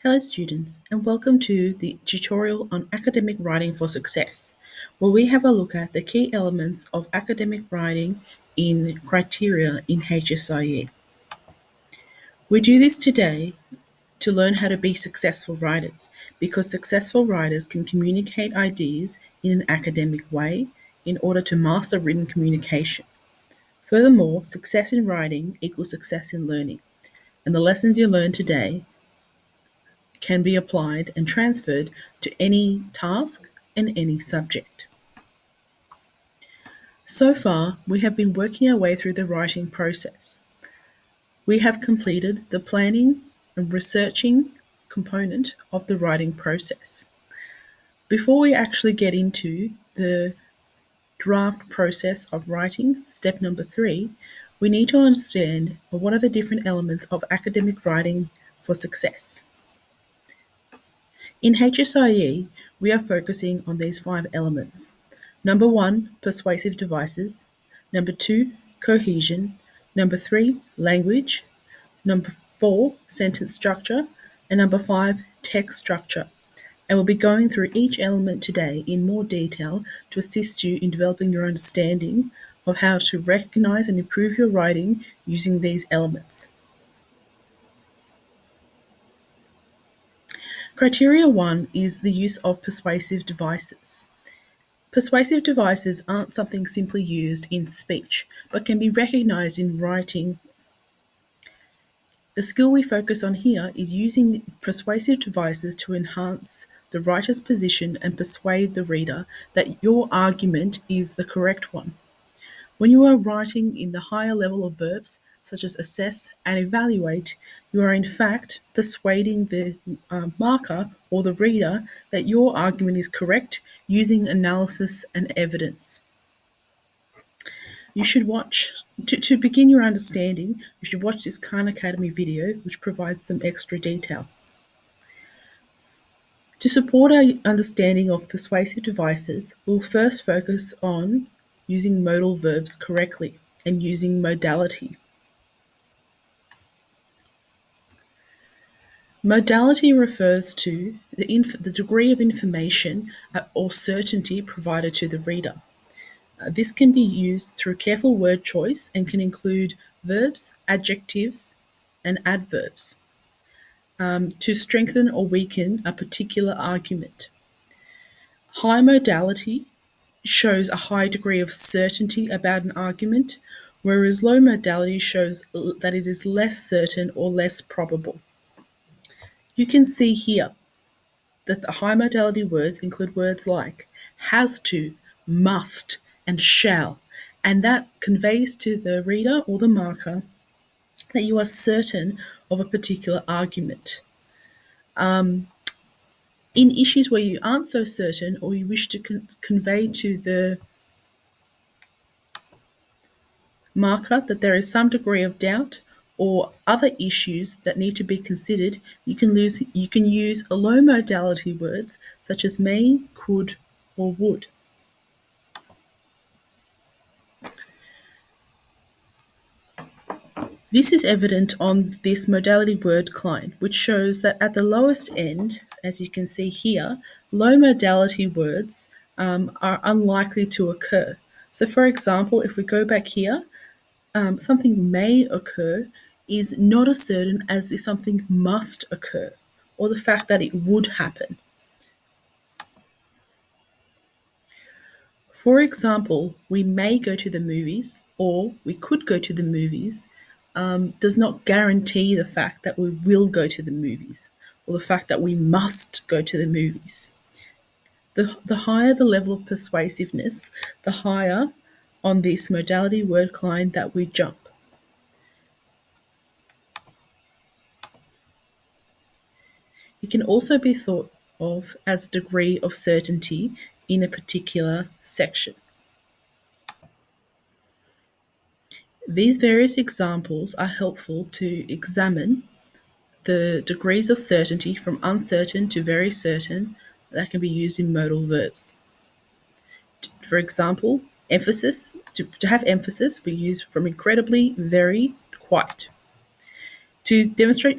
Hello students, and welcome to the tutorial on academic writing for success, where we have a look at the key elements of academic writing in criteria in HSIE. We do this today to learn how to be successful writers, because successful writers can communicate ideas in an academic way in order to master written communication. Furthermore, success in writing equals success in learning, and the lessons you learn today can be applied and transferred to any task and any subject. So far, we have been working our way through the writing process. We have completed the planning and researching component of the writing process. Before we actually get into the draft process of writing, step number 3, we need to understand what are the different elements of academic writing for success. In HSIE, we are focusing on these 5 elements. Number 1, persuasive devices. Number 2, cohesion. Number 3, language. Number 4, sentence structure. And number 5, text structure. And we'll be going through each element today in more detail to assist you in developing your understanding of how to recognize and improve your writing using these elements. Criteria 1 is the use of persuasive devices. Persuasive devices aren't something simply used in speech, but can be recognized in writing. The skill we focus on here is using persuasive devices to enhance the writer's position and persuade the reader that your argument is the correct one. When you are writing in the higher level of verbs, such as assess and evaluate, you are in fact persuading the marker or the reader that your argument is correct using analysis and evidence. You should watch, to begin your understanding, you should watch this Khan Academy video, which provides some extra detail. To support our understanding of persuasive devices, we'll first focus on using modal verbs correctly and using modality. Modality refers to the degree of information or certainty provided to the reader. This can be used through careful word choice and can include verbs, adjectives, and adverbs to strengthen or weaken a particular argument. High modality shows a high degree of certainty about an argument, whereas low modality shows that it is less certain or less probable. You can see here that the high modality words include words like has to, must, and shall, and that conveys to the reader or the marker that you are certain of a particular argument. In issues where you aren't so certain or you wish to convey to the marker that there is some degree of doubt or other issues that need to be considered, you can use a low modality words such as may, could, or would. This is evident on this modality word client, which shows that at the lowest end, as you can see here, low modality words are unlikely to occur. So for example, if we go back here, something may occur is not as certain as if something must occur, or the fact that it would happen. For example, we may go to the movies, or we could go to the movies, does not guarantee the fact that we will go to the movies, or the fact that we must go to the movies. The higher the level of persuasiveness, the higher on this modality word client that we jump. It can also be thought of as a degree of certainty in a particular section. These various examples are helpful to examine the degrees of certainty from uncertain to very certain that can be used in modal verbs. For example, emphasis, to have emphasis, we use from incredibly, very, quite. To demonstrate